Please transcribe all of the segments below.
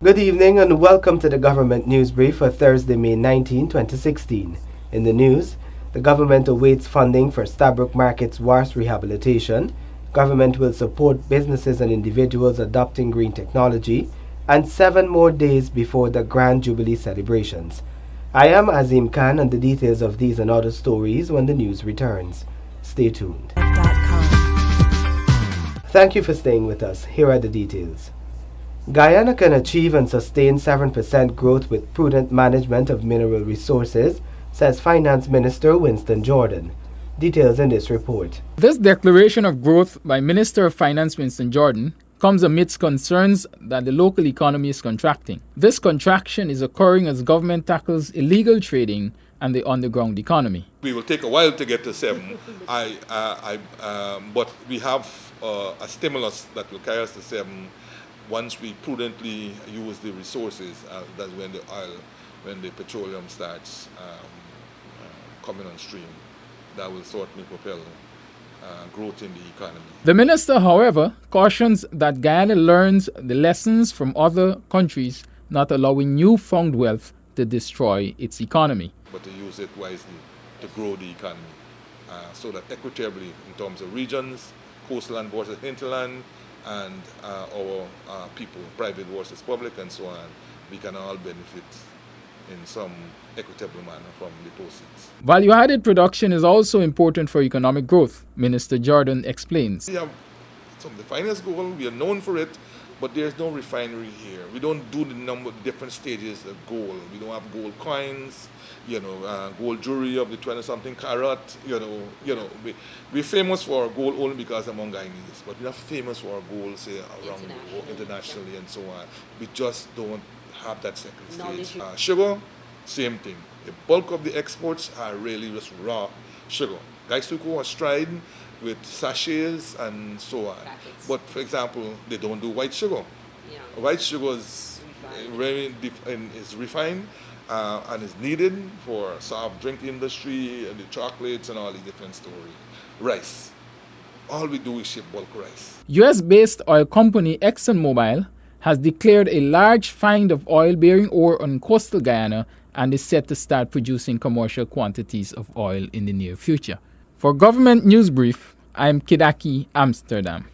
Good evening and welcome to the Government News Brief for Thursday, May 19, 2016. In the news, the government awaits funding for Stabroek Market's wharf's rehabilitation. Government will support businesses and individuals adopting green technology, and 7 more days before the Grand Jubilee celebrations. I am Azim Khan, and the details of these and other stories when the news returns. Stay tuned. Thank you for staying with us. Here are the details. Guyana can achieve and sustain 7% growth with prudent management of mineral resources, says Finance Minister Winston Jordan. Details in this report. This declaration of growth by Minister of Finance Winston Jordan comes amidst concerns that the local economy is contracting. This contraction is occurring as government tackles illegal trading and the underground economy. We will take a while to get to 7, but we have a stimulus that will carry us to 7 once we prudently use the resources. That's when the petroleum starts coming on stream. That will certainly propel growth in the economy. The minister, however, cautions that Guyana learns the lessons from other countries, not allowing newfound wealth to destroy its economy. But to use it wisely to grow the economy so that equitably in terms of regions, coastland versus hinterland, and our people, private versus public, and so on, we can all benefit in some equitable manner from the proceeds. Value-added production is also important for economic growth, Minister Jordan explains. We have the finest gold, we are known for it, but there's no refinery here. We don't do the different stages of gold. We don't have gold coins, gold jewelry of the 20-something carat. We're famous for our gold only because among Guyanese, but we're not famous for our gold, say, around internationally and so on. We just don't have that second stage. Sugar, same thing. The bulk of the exports are really just raw sugar. Gaisuku are striding with sachets and so on. Packets. But for example, they don't do white sugar. Yeah. White sugar is refined and is needed for soft drink industry and the chocolates and all these different stories. Rice. All we do is ship bulk rice. US-based oil company ExxonMobil has declared a large find of oil-bearing ore on coastal Guyana and is set to start producing commercial quantities of oil in the near future. For Government News Brief, I'm Kidaki, Amsterdam.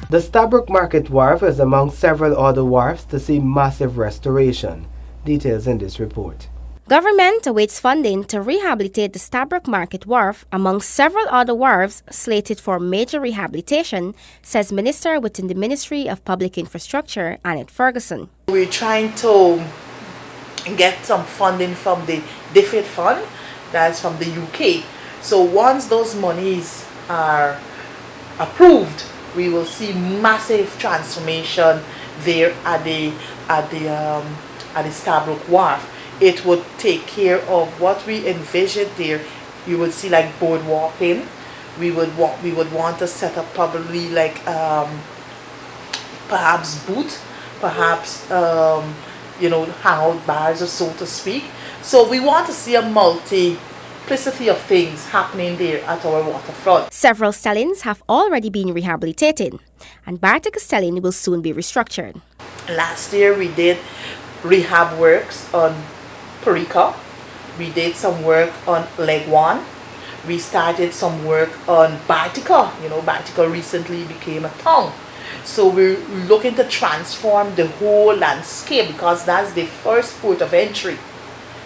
The Stabroek Market Wharf is among several other wharfs to see massive restoration. Details in this report. Government awaits funding to rehabilitate the Stabroek Market Wharf among several other wharves slated for major rehabilitation, says Minister within the Ministry of Public Infrastructure, Annette Ferguson. We're trying to get some funding from the DFID fund, that's from the UK. So once those monies are approved, we will see massive transformation there at the Stabroek Wharf. It would take care of what we envisioned there. You would see like boardwalking. We would want to set up probably like perhaps booth, perhaps hangout bars or so to speak. So we want to see a multiplicity of things happening there at our waterfront. Several stellings have already been rehabilitated, and Bartica Stelling will soon be restructured. Last year we did rehab works on Perica. We did some work on Leg 1. We started some work on Bartica. Bartica recently became a town. So we're looking to transform the whole landscape because that's the first port of entry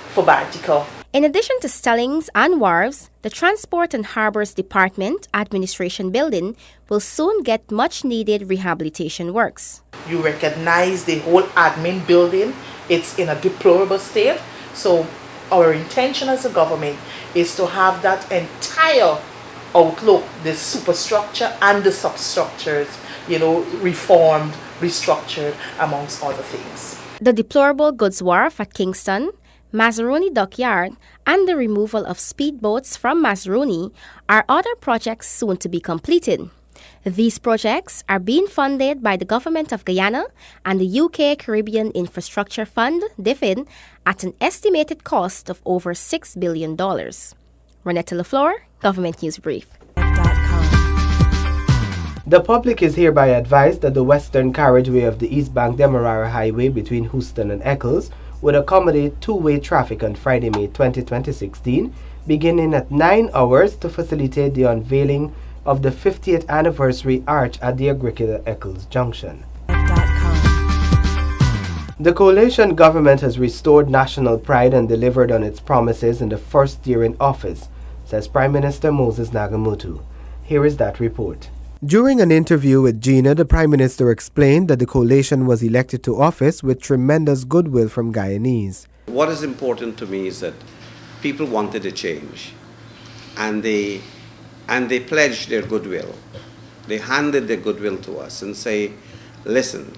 for Bartica. In addition to stellings and wharves, the Transport and Harbours Department Administration Building will soon get much needed rehabilitation works. You recognize the whole admin building. It's in a deplorable state. So our intention as a government is to have that entire outlook, the superstructure and the substructures, reformed, restructured, amongst other things. The deplorable goods wharf at Kingston, Mazaruni Dockyard, and the removal of speedboats from Mazaruni are other projects soon to be completed. These projects are being funded by the Government of Guyana and the UK Caribbean Infrastructure Fund, DFID, at an estimated cost of over $6 billion. Renetta LaFleur, Government News Brief. The public is hereby advised that the western carriageway of the East Bank Demerara Highway between Houston and Eccles would accommodate two-way traffic on Friday, May 20, 2016, beginning at 9 hours to facilitate the unveiling of the 50th anniversary arch at the Agricola-Eccles Junction. The coalition government has restored national pride and delivered on its promises in the first year in office, says Prime Minister Moses Nagamutu. Here is that report. During an interview with Gina, the Prime Minister explained that the coalition was elected to office with tremendous goodwill from Guyanese. What is important to me is that people wanted a change, and they pledged their goodwill. They handed their goodwill to us and say, listen,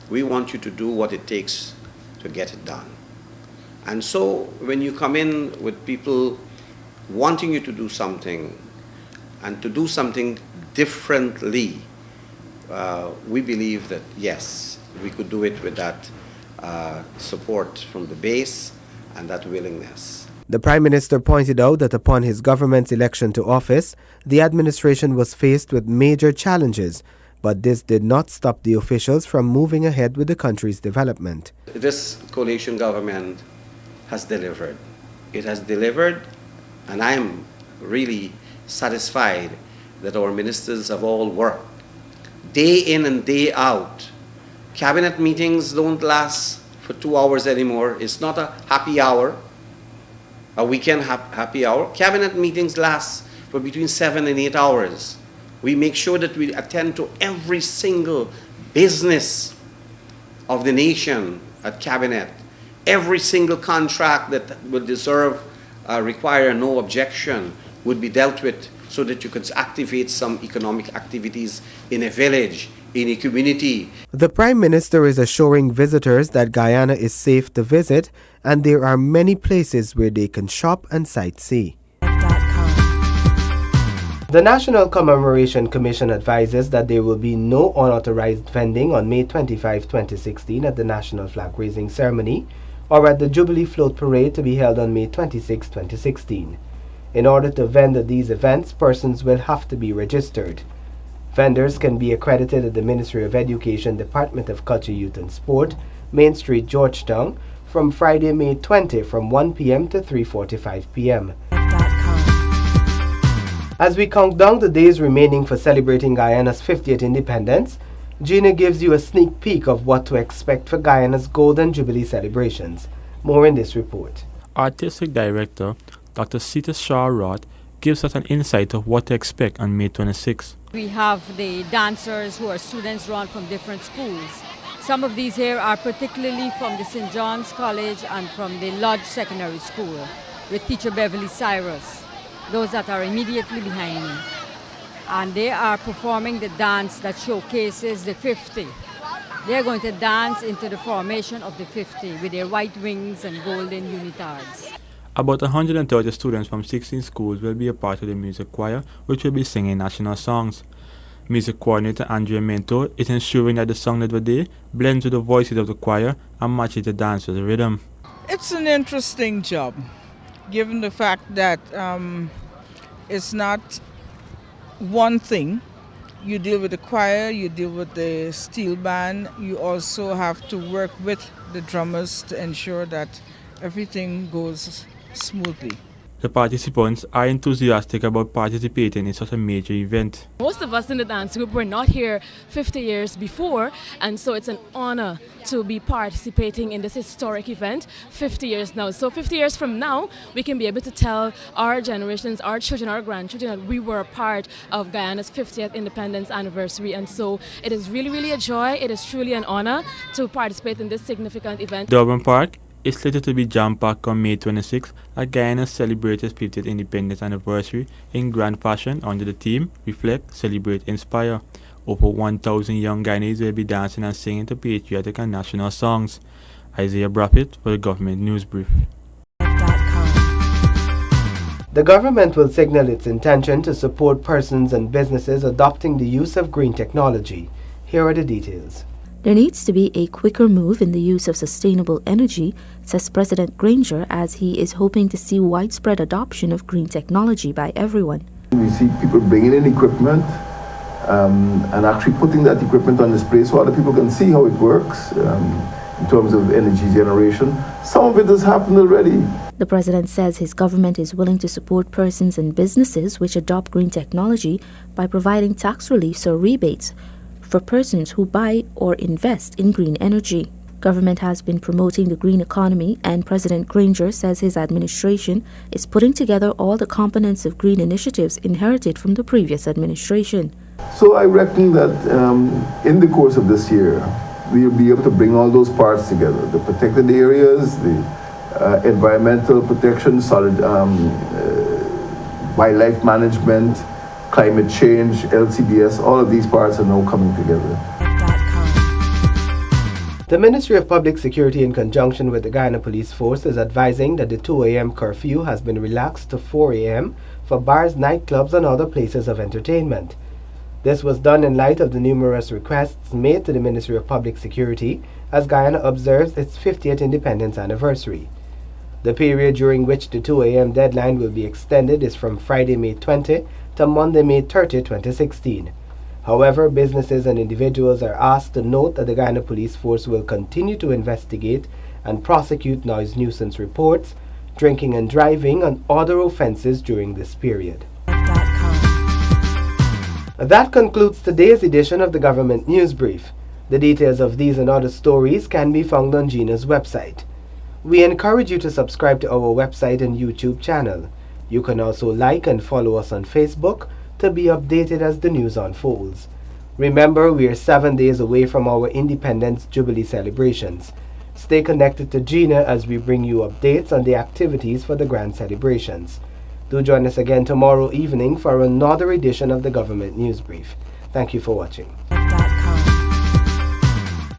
we want you to do what it takes to get it done. And so when you come in with people wanting you to do something and to do something differently, we believe that yes, we could do it with that support from the base and that willingness. The Prime Minister pointed out that upon his government's election to office, the administration was faced with major challenges, but this did not stop the officials from moving ahead with the country's development. This coalition government has delivered. It has delivered, and I am really satisfied that our ministers have all worked day in and day out. Cabinet meetings don't last for 2 hours anymore. It's not a happy hour, a weekend happy hour. Cabinet meetings last for between 7 and 8 hours. We make sure that we attend to every single business of the nation at Cabinet. Every single contract that will require no objection would be dealt with so that you could activate some economic activities in a village, in a community. The Prime Minister is assuring visitors that Guyana is safe to visit and there are many places where they can shop and sightsee. The National Commemoration Commission advises that there will be no unauthorized vending on May 25, 2016 at the National Flag Raising Ceremony or at the Jubilee Float Parade to be held on May 26, 2016. In order to vend at these events, persons will have to be registered. Vendors can be accredited at the Ministry of Education, Department of Culture, Youth and Sport, Main Street, Georgetown, from Friday, May 20 from 1 p.m. to 3:45 p.m. As we count down the days remaining for celebrating Guyana's 50th independence, Gina gives you a sneak peek of what to expect for Guyana's Golden Jubilee celebrations. More in this report. Artistic Director Dr. Sita Shaw-Roth gives us an insight of what to expect on May 26. We have the dancers who are students drawn from different schools. Some of these here are particularly from the St. John's College and from the Lodge Secondary School with teacher Beverly Cyrus, those that are immediately behind me. And they are performing the dance that showcases the 50. They're going to dance into the formation of the 50 with their white wings and golden unitards. About 130 students from 16 schools will be a part of the music choir, which will be singing national songs. Music coordinator Andrea Mentor is ensuring that the song of the day blends with the voices of the choir and matches the dancer's rhythm. It's an interesting job, given the fact that it's not one thing. You deal with the choir, you deal with the steel band, you also have to work with the drummers to ensure that everything goes smoothly. The participants are enthusiastic about participating in such a major event. Most of us in the dance group were not here 50 years before, and so it's an honor to be participating in this historic event 50 years now. So 50 years from now, we can be able to tell our generations, our children, our grandchildren that we were a part of Guyana's 50th independence anniversary. And so it is really, really a joy. It is truly an honor to participate in this significant event. Durban Park is slated to be jam-packed on May 26 as Guyana celebrates its 50th independence anniversary in grand fashion under the theme Reflect, Celebrate, Inspire. Over 1,000 young Guyanese will be dancing and singing to patriotic and national songs. Isaiah Braffett for the Government News Brief. The government will signal its intention to support persons and businesses adopting the use of green technology. Here are the details. There needs to be a quicker move in the use of sustainable energy, says President Granger, as he is hoping to see widespread adoption of green technology by everyone. We see people bringing in equipment and actually putting that equipment on display so other people can see how it works in terms of energy generation. Some of it has happened already. The president says his government is willing to support persons and businesses which adopt green technology by providing tax reliefs or rebates for persons who buy or invest in green energy. Government has been promoting the green economy, and President Granger says his administration is putting together all the components of green initiatives inherited from the previous administration. So I reckon that in the course of this year, we'll be able to bring all those parts together. The protected areas, the environmental protection, solid wildlife management, climate change, LCBS, all of these parts are now coming together. The Ministry of Public Security, in conjunction with the Guyana Police Force, is advising that the 2 a.m. curfew has been relaxed to 4 a.m. for bars, nightclubs, and other places of entertainment. This was done in light of the numerous requests made to the Ministry of Public Security as Guyana observes its 50th independence anniversary. The period during which the 2 a.m. deadline will be extended is from Friday, May 20 to Monday, May 30, 2016. However, businesses and individuals are asked to note that the Guyana Police Force will continue to investigate and prosecute noise nuisance reports, drinking and driving, and other offenses during this period. That concludes today's edition of the Government News Brief. The details of these and other stories can be found on GINA's website. We encourage you to subscribe to our website and YouTube channel. You can also like and follow us on Facebook to be updated as the news unfolds. Remember, we are 7 days away from our Independence Jubilee celebrations. Stay connected to GINA as we bring you updates on the activities for the grand celebrations. Do join us again tomorrow evening for another edition of the Government News Brief. Thank you for watching.